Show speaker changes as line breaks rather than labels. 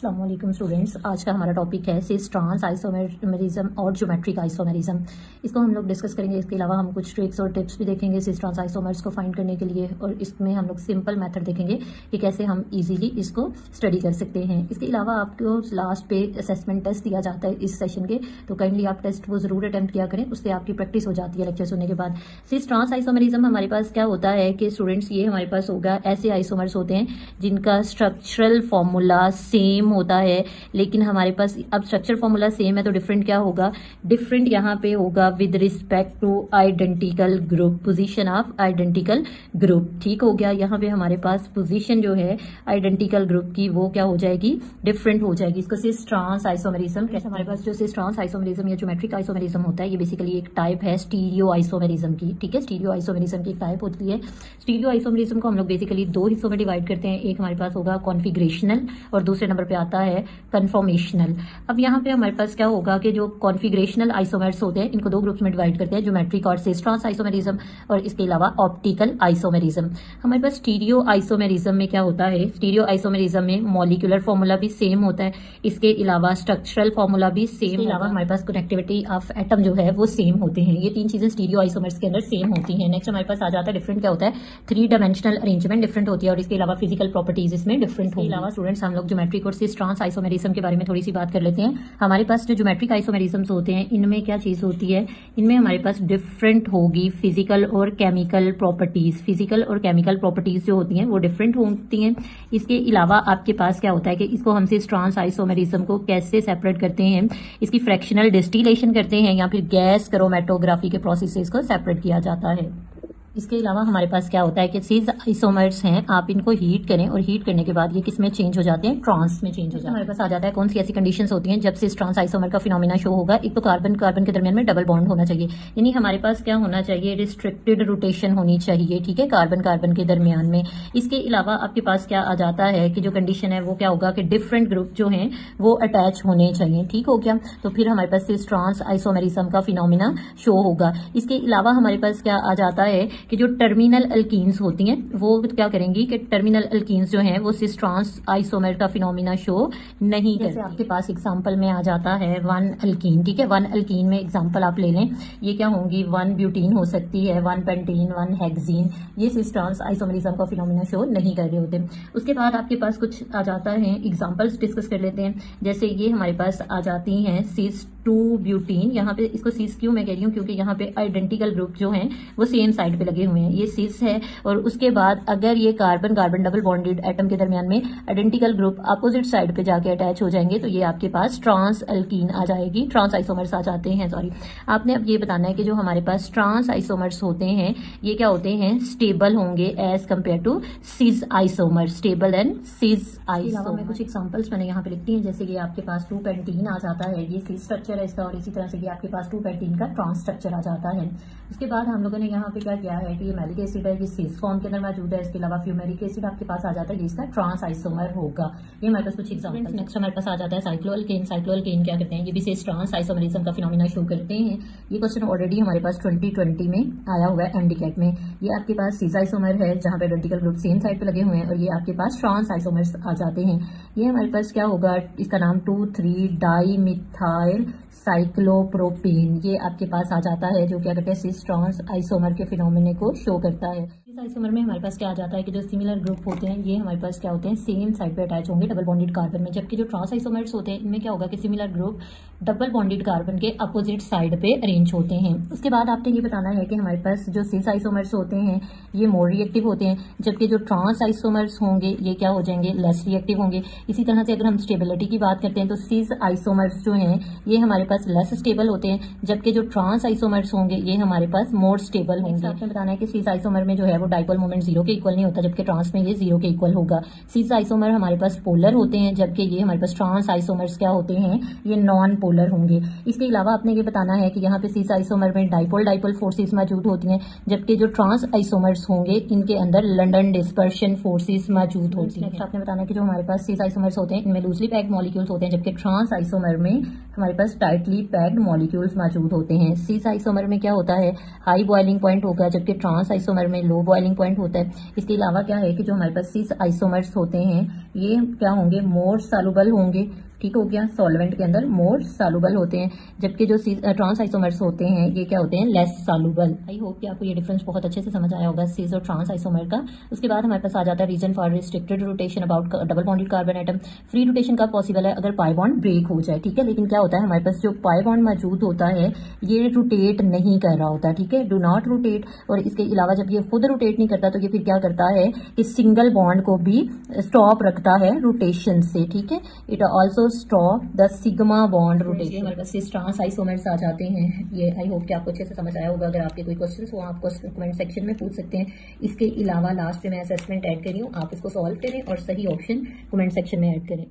अस्सलाम वालेकुम स्टूडेंट्स, आज का हमारा टॉपिक है सिस ट्रांस आइसोमेरिज्म और ज्योमेट्रिक आइसोमेरिज्म। इसको हम लोग डिस्कस करेंगे। इसके अलावा हम कुछ ट्रिक्स और टिप्स भी देखेंगे सिस ट्रांस आइसोमर्स को फाइंड करने के लिए, और इसमें हम लोग सिंपल मेथड देखेंगे कि कैसे हम इजीली इसको स्टडी कर सकते हैं। इसके अलावा आपको लास्ट पे असेसमेंट टेस्ट दिया जाता है इस सेशन के, तो काइंडली आप टेस्ट वो जरूर अटेम्प्ट किया करें, उससे आपकी प्रैक्टिस हो जाती है लेक्चर सुनने के बाद। सिस ट्रांस आइसोमेरिज्म हमारे पास क्या होता है कि स्टूडेंट्स ये हमारे पास होगा ऐसे आइसोमर्स होते हैं जिनका स्ट्रक्चरल फॉर्मूला सेम होता है, लेकिन हमारे पास अब स्ट्रक्चर फॉर्मूला सेम है तो डिफरेंट क्या होगा, डिफरेंट यहाँ पे होगा with respect two identical group, position of identical group. ठीक हो गया। यहाँ पे हमारे पास पोजीशन जो है आइडेंटिकल ग्रुप की वो क्या हो जाएगी, डिफरेंट हो जाएगी। इसको सिस ट्रांस आइसोमेरिज्म कहते हैं। हमारे पास जो सिस ट्रांस आइसोमेरिज्म या ज्योमेट्रिक आइसोमेरिज्म होता है, ये बेसिकली एक टाइप है स्टीरियो आइसोमेरिज्म की। ठीक है, स्टीरियो आइसोमेरिज्म की एक टाइप होती है। स्टीरियो आइसोमेरिज्म को हम लोग बेसिकली दो हिस्सों में डिवाइड करते हैं। एक हमारे पास होगा कॉन्फिगरेशनल और दूसरे नंबर पे आता है कन्फॉर्मेशनल। अब यहाँ पे हमारे पास क्या होगा कि जो कॉन्फिगरेशनल आइसोमर्स होते हैं इनको दो ग्रुप्स में डिवाइड करते हैं, ज्योमेट्रिक और सिस ट्रांस आइसोमेरिज्म, और इसके अलावा ऑप्टिकल आइसोमेरिज्म। हमारे पास स्टीरियो आइसोमेरिज्म में क्या होता है, स्टीरियो आइसोमेरिज्म में मॉलिक्यूलर फॉर्मूला भी सेम होता है, इसके अलावा स्ट्रक्चरल फॉर्मूला भी सेम, इसके अलावा हमारे पास कनेक्टिविटी ऑफ एटम जो है वो सेम होते हैं। ये तीन चीजें स्टीरियो आइसोमर्स के अंदर सेम होती हैं। नेक्स्ट हमारे पास आ जाता है डिफरेंट क्या होता है, 3 डायमेंशनल अरेंजमेंट डिफरेंट होती है, और इसके अलावा फिजिकल प्रॉपर्टीज इसमें डिफरेंट होगी। अलावा स्टूडेंट्स हम लोग ज्योमेट्रिक और सिस ट्रांस आइसोमेरिज्म के बारे में थोड़ी सी बात कर लेते हैं। हमारे पास जो ज्योमेट्रिक आइसोमेरिज्म्स होते हैं इनमें क्या चीज होती है, इनमें हमारे पास डिफरेंट होगी फिजिकल और केमिकल प्रॉपर्टीज। फिजिकल और केमिकल प्रॉपर्टीज जो होती हैं वो डिफरेंट होती हैं। इसके अलावा आपके पास क्या होता है कि इसको हम सिस ट्रांस आइसोमेरिज्म को कैसे सेपरेट करते हैं, इसकी फ्रैक्शनल डिस्टिलेशन करते हैं या फिर गैस क्रोमेटोग्राफी के प्रोसेस से इसको सेपरेट किया जाता है। इसके अलावा हमारे पास क्या होता है कि सिस आइसोमर्स हैं, आप इनको हीट करें और हीट करने के बाद ये किस में चेंज हो जाते हैं, ट्रांस में चेंज हो जाते हैं। हमारे पास आ जाता है कौन सी ऐसी कंडीशंस होती हैं जब सिस ट्रांस आइसोमर का फिनोमिना शो होगा। एक तो कार्बन कार्बन के दरमियान में डबल बॉन्ड होना चाहिए, यानी हमारे पास क्या होना चाहिए, रिस्ट्रिक्टेड रोटेशन होनी चाहिए। ठीक है, कार्बन कार्बन के दरमियान में। इसके अलावा आपके पास क्या आ जाता है कि जो कंडीशन है वो क्या होगा कि डिफरेंट ग्रुप जो है वो अटैच होने चाहिए। ठीक हो गया, तो फिर हमारे पास सिस ट्रांस आइसोमेरिज्म का फिनोमिना शो होगा। इसके अलावा हमारे पास क्या आ जाता है कि जो टर्मिनल अल्कीन्स होती हैं वो क्या करेंगी कि टर्मिनल अल्कीन्स जो हैं वो सिस ट्रांस आइसोमर का फिनोमिना शो नहीं करती। आपके पास एग्जांपल में आ जाता है 1 अल्कीन। ठीक है, 1 अल्कीन में एग्जांपल आप ले लें, ये क्या होंगी, 1 ब्यूटीन हो सकती है, 1 पेंटीन, 1 हेक्सीन। ये सिस ट्रांस आइसोमेरिज्म का फिनोमिना शो नहीं कर रहे होते। उसके बाद आपके पास कुछ आ जाता है, एग्जांपल्स डिस्कस कर लेते हैं। जैसे ये हमारे पास आ जाती हैं सिस 2 ब्यूटीन। यहाँ पे इसको सिस क्यों मैं कह रही हूँ, क्योंकि यहाँ पे आइडेंटिकल ग्रुप जो हैं वो सेम साइड पे लगे हुए हैं, ये सिस है। और उसके बाद अगर ये carbon carbon double bonded atom के दरमियान में आइडेंटिकल ग्रुप अपोजिट साइड पे जाके अटैच हो जाएंगे तो ये आपके पास ट्रांस अल्कीन आ जाएगी, ट्रांस आइसोमर्स आ जाते हैं। सॉरी, आपने अब ये बताना है कि जो हमारे पास ट्रांस आइसोमर्स होते हैं ये क्या होते हैं, स्टेबल होंगे as compare to cis isomers, stable and cis isomer. मैं कुछ एग्जांपल्स मैंने यहाँ पे लिखती हैं, जैसे कि आपके पास 2 पेंटीन आ जाता है, ये सिस स्ट्रक्चर है इसका, और इसी तरह से कि आपके पास 2 पेंटीन का ट्रांस स्ट्रक्चर आ जाता है। उसके बाद हम लोगों ने यहाँ पे क्या किया है कि ये मैलिक एसिड है, ये सिस फॉर्म के अंदर मौजूद है। इसके अलावा फ्यूमेरिक एसिड आपके पास आ जाता है, ये इसका ट्रांस आइसोमर होगा। ये हमारे पास कुछ एग्जांपल। नेक्स्ट हमारे पास आ जाता है साइक्लोअल्केन। साइक्लोअल्केन क्या करते हैं, ये भी सिस ट्रांस आइसोमेरिज्म का फिनोमिना शो करते हैं। ये क्वेश्चन ऑलरेडी हमारे पास 2020 में आया हुआ है एमडीकैट में। ये आपके पास सिस आइसोमर है जहां पे आइडेंटिकल ग्रुप सेम साइड पे लगे हुए हैं, और ये आपके पास ट्रांस आइसोमर्स आ जाते हैं। ये हमारे पास क्या होगा, इसका नाम 2,3 डाइमिथाइल साइक्लोप्रोपेन, ये आपके पास आ जाता है, जो क्या कहते हैं सिस ट्रांस आइसोमर के फिनोमिने को शो करता है। इस आइसोमर में हमारे पास क्या आ जाता है कि जो सिमिलर ग्रुप होते हैं ये हमारे पास क्या होते हैं, सेम साइड पे अटैच होंगे डबल बॉन्डेड कार्बन में, जबकि जो ट्रांस आइसोमर्स होते हैं इनमें क्या होगा कि similar group double bonded carbon के अपोजिट साइड पे अरेंज होते हैं। उसके बाद आपने ये बताना है कि हमारे पास जो सिस आइसोमर्स होते हैं ये मोर रिएक्टिव होते हैं, जबकि जो ट्रांस आइसोमर्स होंगे ये क्या हो जाएंगे, लेस रिएक्टिव होंगे। इसी तरह से अगर हम स्टेबिलिटी की बात करते हैं तो सिस आइसोमर्स जो हैं ये हमारे पास लेस स्टेबल होते हैं, जबकि जो ट्रांस आइसोमर्स होंगे ये हमारे पास मोर स्टेबल होंगे। आपने बताना है कि सिस आइसोमर में जो है वो डाइपोल मोमेंट 0 के इक्वल नहीं होता, जबकि ट्रांस में ये 0 के इक्वल होगा। सिस आइसोमर हमारे पास पोलर होते हैं, जबकि ये हमारे पास ट्रांस आइसोमर्स क्या होते हैं, ये नॉन पोलर होंगे। इसके अलावा आपने ये बताना है कि यहाँ पे सिस आइसोमर में डाइपोल डाइपोल फोर्सेस मौजूद होती हैं, जबकि जो ट्रांस आइसोमर्स होंगे इनके अंदर लंडन डिस्पर्शन फोर्सेस मौजूद होती हैं। नेक्स्ट आपने बताना है कि जो हमारे पास सिस आइसोमर्स होते हैं इनमें लूजली पैक्ड मॉलिक्यूल्स होते हैं, जबकि ट्रांस आइसोमर में हमारे पास टाइटली पैक्ड मॉलिक्यूल्स मौजूद होते हैं। सिस आइसोमर में क्या होता है, हाई बॉइलिंग पॉइंट होगा, जबकि ट्रांस आइसोमर में लो बॉइलिंग पॉइंट होता है। इसके अलावा क्या है कि जो हमारे पास सिस आइसोमर्स होते हैं ये क्या होंगे, मोर सॉल्युबल होंगे। ठीक हो गया, सॉल्वेंट के अंदर मोर सॉल्युबल होते हैं, जबकि जो ट्रांस आइसोमर्स होते हैं ये क्या होते हैं, लेस सॉल्युबल। आई होप कि आपको ये डिफरेंस बहुत अच्छे से समझ आया होगा सिस और ट्रांस आइसोमर का। उसके बाद हमारे पास आ जाता है reason for restricted rotation about double bonded carbon atom. Free rotation कब पॉसिबल है, अगर पाई बॉन्ड ब्रेक हो जाए। ठीक है, लेकिन क्या होता है हमारे पास जो पाई बॉन्ड मौजूद होता है ये रोटेट नहीं कर रहा होता। ठीक है, डू नॉट रोटेट। और इसके अलावा जब ये खुद रोटेट नहीं करता तो ये फिर क्या करता है कि सिंगल बॉन्ड को भी स्टॉप रखता है रोटेशन से। ठीक है, it also stop the sigma bond rotation. हमारे पास सिस ट्रांस आइसोमर्स आ जाते हैं। ये आई होप कि आपको अच्छे से समझ आया होगा। अगर आपके कोई क्वेश्चंस हो आप कमेंट सेक्शन में पूछ सकते हैं। इसके अलावा लास्ट में मैं असेसमेंट ऐड कर रही हूँ, आप इसको सॉल्व करें और सही ऑप्शन कमेंट सेक्शन में ऐड करें।